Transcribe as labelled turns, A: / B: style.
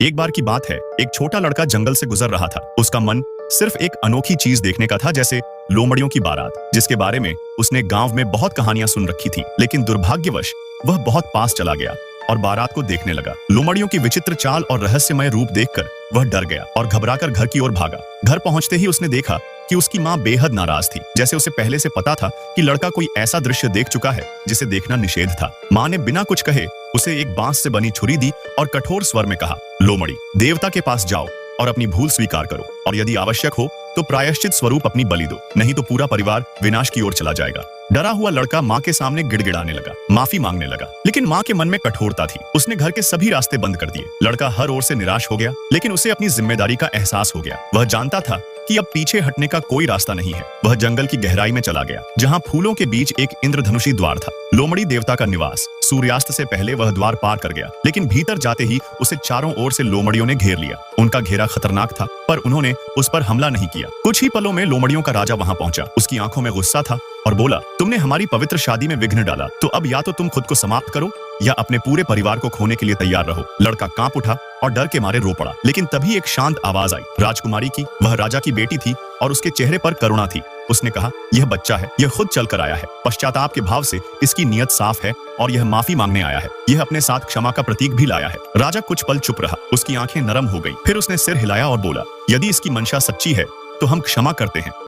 A: एक बार की बात है, एक छोटा लड़का जंगल से गुजर रहा था। उसका मन सिर्फ एक अनोखी चीज देखने का था, जैसे लोमड़ियों की बारात, जिसके बारे में उसने गांव में बहुत कहानियां सुन रखी थी। लेकिन दुर्भाग्यवश वह बहुत पास चला गया और बारात को देखने लगा। लोमड़ियों की विचित्र चाल और रहस्यमय रूप देखकर वह डर गया और घबराकर घर की ओर भागा। घर पहुंचते ही उसने देखा कि उसकी माँ बेहद नाराज थी, जैसे उसे पहले से पता था कि लड़का कोई ऐसा दृश्य देख चुका है जिसे देखना निषेध था। माँ ने बिना कुछ कहे उसे एक बांस से बनी छुरी दी और कठोर स्वर में कहा, लोमड़ी, देवता के पास जाओ और अपनी भूल स्वीकार करो, और यदि आवश्यक हो तो प्रायश्चित स्वरूप अपनी बलि दो, नहीं तो पूरा परिवार विनाश की ओर चला जाएगा। डरा हुआ लड़का माँ के सामने गिड़गिड़ाने लगा, माफी मांगने लगा, लेकिन माँ के मन में कठोरता थी। उसने घर के सभी रास्ते बंद कर दिए। लड़का हर ओर से निराश हो गया, लेकिन उसे अपनी जिम्मेदारी का एहसास हो गया। वह जानता था कि अब पीछे हटने का कोई रास्ता नहीं है। वह जंगल की गहराई में चला गया, जहाँ फूलों के बीच एक इंद्रधनुषी द्वार था, लोमड़ी देवता का निवास। सूर्यास्त से पहले वह द्वार पार कर गया, लेकिन भीतर जाते ही उसे चारों ओर से लोमड़ियों ने घेर लिया। उनका घेरा खतरनाक था, पर उन्होंने उस पर हमला नहीं किया। कुछ ही पलों में लोमड़ियों का राजा वहां पहुंचा। उसकी आंखों में गुस्सा था और बोला, तुमने हमारी पवित्र शादी में विघ्न डाला, तो अब या तो तुम खुद को समाप्त करो या अपने पूरे परिवार को खोने के लिए तैयार रहो। लड़का कांप उठा और डर के मारे रो पड़ा, लेकिन तभी एक शांत आवाज आई, राजकुमारी की। वह राजा की बेटी थी और उसके चेहरे पर करुणा थी। उसने कहा, यह बच्चा है, यह खुद चल कर आया है। पश्चाताप के भाव से इसकी नीयत साफ है और यह माफी मांगने आया है। यह अपने साथ क्षमा का प्रतीक भी लाया है। राजा कुछ पल चुप रहा, उसकी आंखें नरम हो गई। फिर उसने सिर हिलाया और बोला, यदि इसकी मंशा सच्ची है तो हम क्षमा करते हैं।